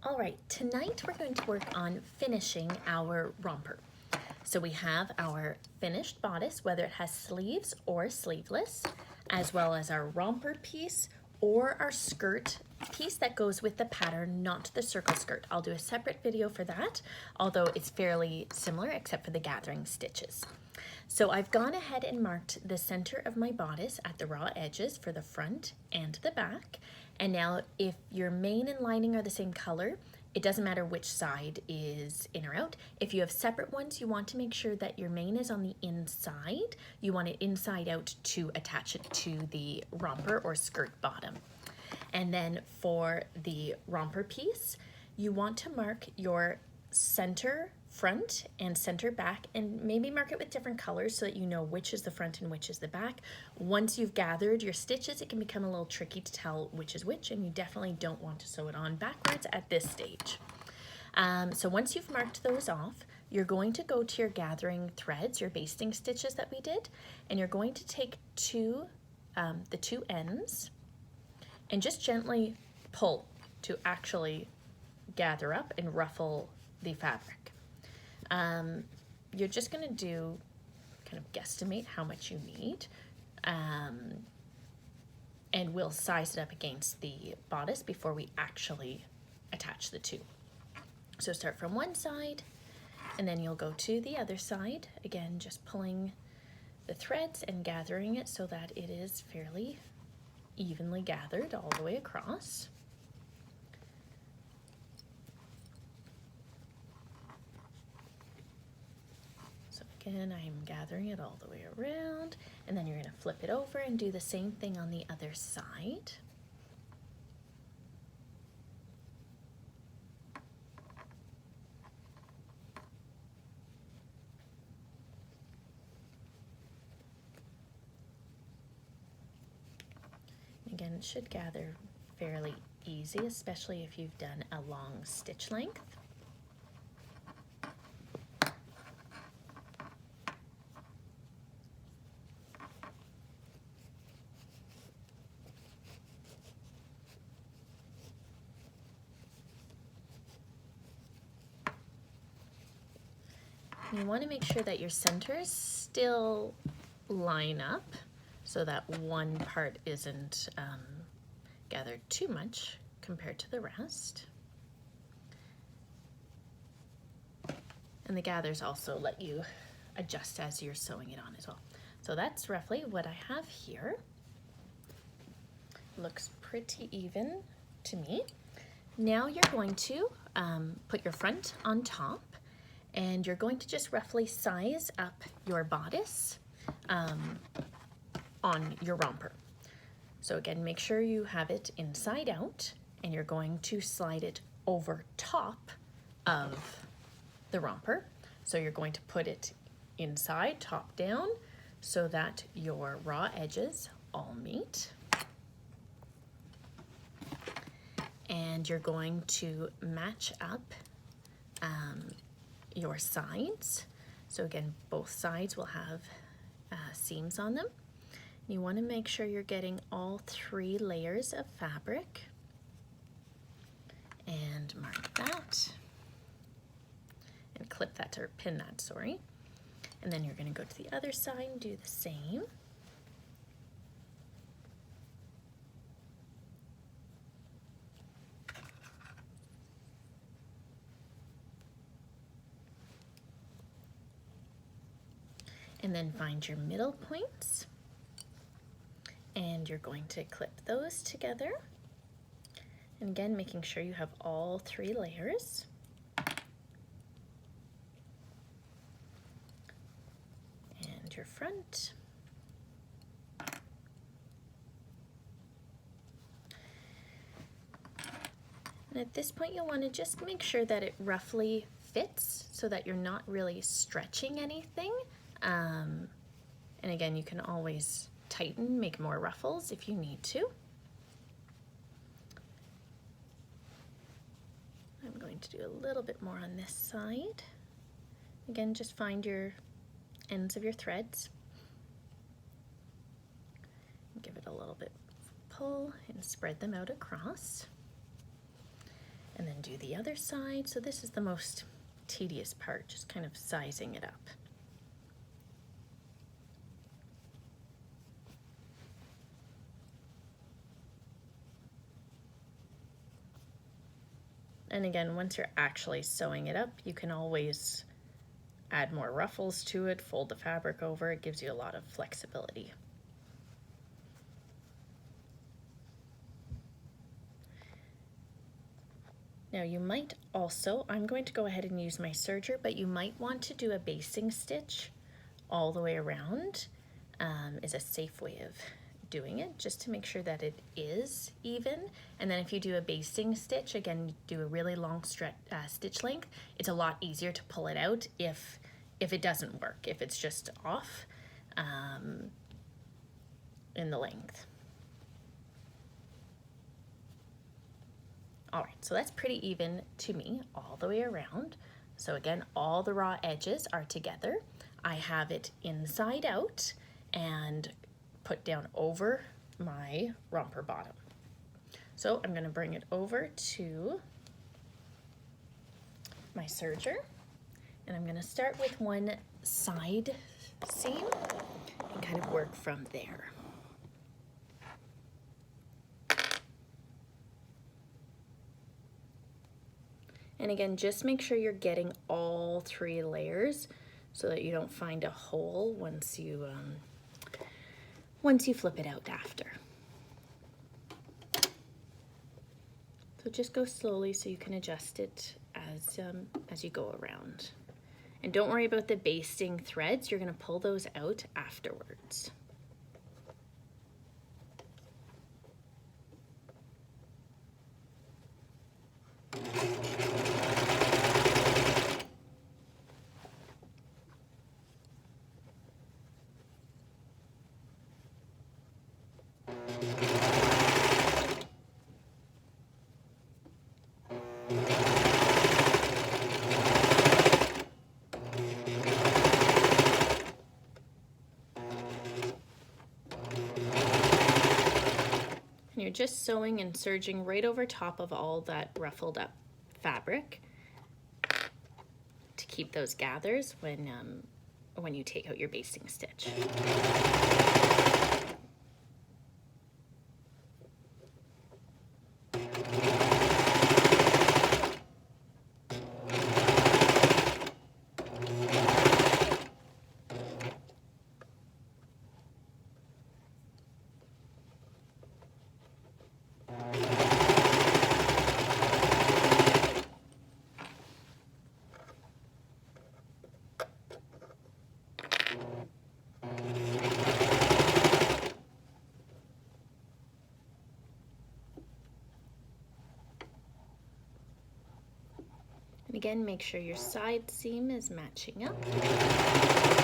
All right, tonight we're going to work on finishing our romper. So we have our finished bodice, whether it has sleeves or sleeveless, as well as our romper piece or our skirt piece that goes with the pattern, not the circle skirt. I'll do a separate video for that, although it's fairly similar except for the gathering stitches. So I've gone ahead and marked the center of my bodice at the raw edges for the front and the back. And now if your main and lining are the same color, it doesn't matter which side is in or out. If you have separate ones, you want to make sure that your main is on the inside. You want it inside out to attach it to the romper or skirt bottom. And then for the romper piece, you want to mark your center front and center back, and maybe mark it with different colors so that you know which is the front and which is the back. Once you've gathered your stitches, it can become a little tricky to tell which is which, and you definitely don't want to sew it on backwards at this stage. So once you've marked those off, you're going to go to your gathering threads, your basting stitches that we did, and you're going to take the two ends and just gently pull to actually gather up and ruffle the fabric. You're just going to do kind of guesstimate how much you need, and we'll size it up against the bodice before we actually attach the two. So start from one side and then you'll go to the other side, again just pulling the threads and gathering it so that it is fairly evenly gathered all the way across. Again, I'm gathering it all the way around, and then you're going to flip it over and do the same thing on the other side. Again, it should gather fairly easy, especially if you've done a long stitch length. You want to make sure that your centers still line up so that one part isn't gathered too much compared to the rest. And the gathers also let you adjust as you're sewing it on as well. So that's roughly what I have here. Looks pretty even to me. Now you're going to put your front on top, and you're going to just roughly size up your bodice on your romper. So again, make sure you have it inside out, and you're going to slide it over top of the romper. So you're going to put it inside, top down, so that your raw edges all meet. And you're going to match up your sides. So again, both sides will have seams on them. You want to make sure you're getting all 3 layers of fabric, and mark that and clip that, or pin that, sorry. And then you're going to go to the other side and do the same. And then find your middle points, and you're going to clip those together. And again, making sure you have all 3 layers. And your front. And at this point, you'll want to just make sure that it roughly fits so that you're not really stretching anything. And again, you can always tighten, make more ruffles if you need to. I'm going to do a little bit more on this side. Again, just find your ends of your threads. Give it a little bit of pull and spread them out across. And then do the other side. So this is the most tedious part, just kind of sizing it up. And again, once you're actually sewing it up, you can always add more ruffles to it, fold the fabric over. It gives you a lot of flexibility. Now you might also, I'm going to go ahead and use my serger, but you might want to do a basting stitch all the way around, is a safe way of doing it, just to make sure that it is even. And then if you do a basting stitch, again, do a really long stitch length, it's a lot easier to pull it out if it doesn't work, if it's just off in the length. All right, so that's pretty even to me all the way around. So again, all the raw edges are together. I have it inside out and put down over my romper bottom. So I'm gonna bring it over to my serger, and I'm gonna start with one side seam and kind of work from there. And again, just make sure you're getting all 3 layers so that you don't find a hole once you flip it out after. So just go slowly so you can adjust it as you go around. And don't worry about the basting threads, you're gonna pull those out afterwards. You're just sewing and serging right over top of all that ruffled up fabric to keep those gathers when you take out your basting stitch. And again, make sure your side seam is matching up.